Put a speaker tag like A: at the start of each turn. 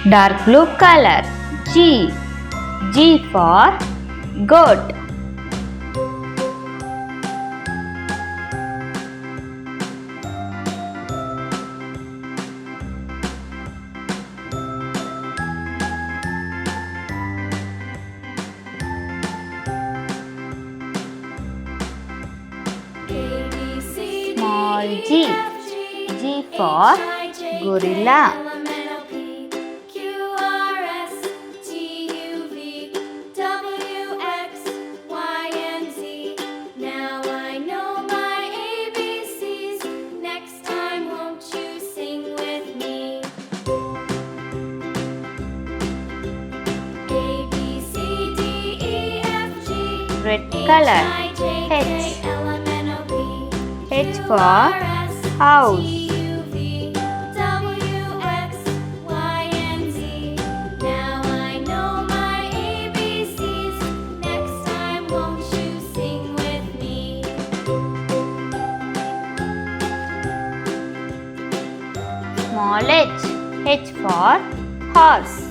A: Dark blue color. G. G for goat. Small g. G for gorilla. Red color. H. H for house. Small h. H for horse.